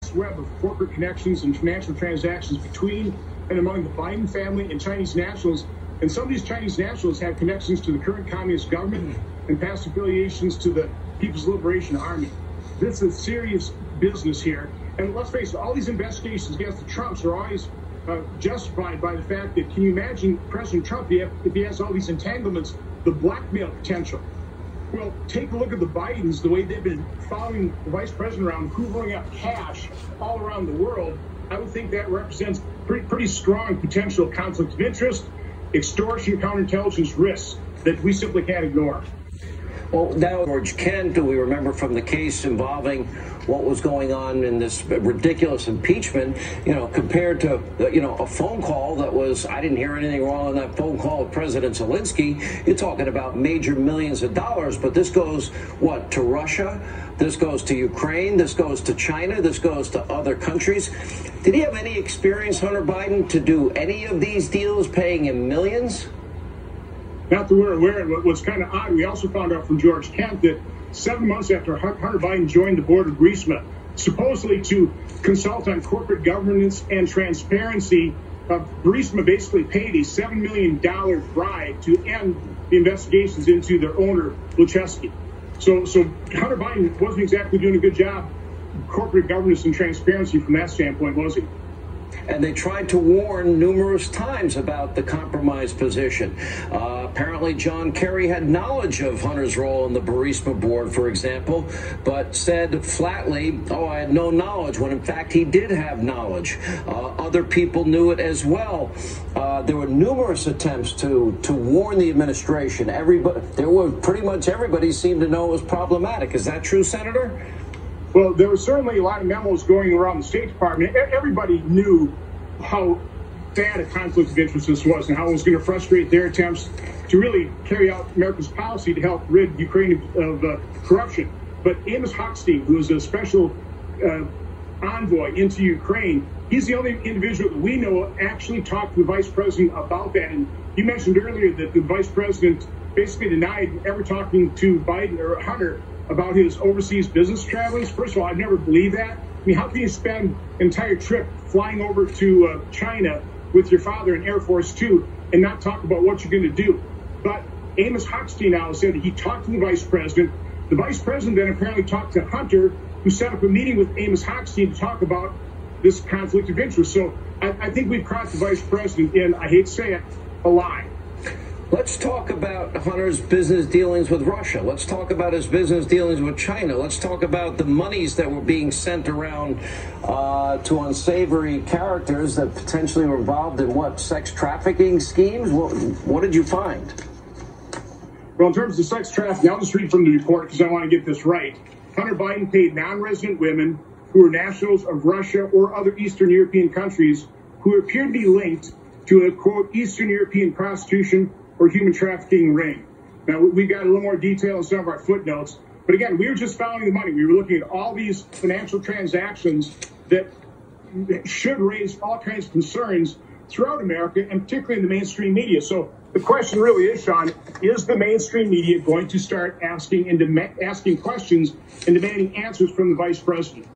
vast web of corporate connections and financial transactions between and among the Biden family and Chinese nationals. And some of these Chinese nationals have connections to the current communist government and past affiliations to the People's Liberation Army. This is serious business here. And let's face it, all these investigations against the Trumps are always justified by the fact that, can you imagine President Trump, if he has all these entanglements, the blackmail potential? Well, take a look at the Bidens, the way they've been following the vice president around, hoovering up cash all around the world. I would think that represents pretty strong potential conflict of interest, extortion, counterintelligence risks that we simply can't ignore. Well, now, George Kent, we remember from the case involving what was going on in this ridiculous impeachment, compared to, a phone call that was, I didn't hear anything wrong on that phone call with President Zelensky. You're talking about major millions of dollars, but this goes, what, to Russia? This goes to Ukraine. This goes to China. This goes to other countries. Did he have any experience, Hunter Biden, to do any of these deals paying him millions? Not that we're aware of. What's kind of odd, we also found out from George Kent that 7 months after Hunter Biden joined the board of GREAT, supposedly to consult on corporate governance and transparency, GREAT basically paid a $7 million bribe to end the investigations into their owner, Luchesky. So Hunter Biden wasn't exactly doing a good job corporate governance and transparency from that standpoint, was he? And they tried to warn numerous times about the compromised position. Apparently, John Kerry had knowledge of Hunter's role in the Burisma board, for example, but said flatly, I had no knowledge, when in fact he did have knowledge. Other people knew it as well. There were numerous attempts to warn the administration. Pretty much everybody seemed to know it was problematic. Is that true, Senator? Well, there were certainly a lot of memos going around the State Department. Everybody knew how bad a conflict of interest this was and how it was going to frustrate their attempts to really carry out America's policy to help rid Ukraine of corruption. But Amos Hochstein, who is a special envoy into Ukraine, he's the only individual that we know actually talked to the vice president about that. And you mentioned earlier that the vice president basically denied ever talking to Biden or Hunter about his overseas business travels. First of all, I've never believed that. I mean, how can you spend an entire trip flying over to China with your father in Air Force Two and not talk about what you're going to do? But Amos Hochstein now said that he talked to the vice president. The vice president then apparently talked to Hunter, who set up a meeting with Amos Hochstein to talk about this conflict of interest. So I think we've caught the vice president in, I hate to say it, a lie. Let's talk about Hunter's business dealings with Russia. Let's talk about his business dealings with China. Let's talk about the monies that were being sent around to unsavory characters that potentially were involved in sex trafficking schemes? What did you find? Well, in terms of sex trafficking, I'll just read from the report because I want to get this right. Hunter Biden paid non-resident women who are nationals of Russia or other Eastern European countries who appear to be linked to a, quote, Eastern European prostitution or human trafficking ring. Now, we've got a little more detail in some of our footnotes. But again, we were just following the money. We were looking at all these financial transactions that should raise all kinds of concerns throughout America, and particularly in the mainstream media. So the question really is, Sean, is the mainstream media going to start asking questions and demanding answers from the vice president?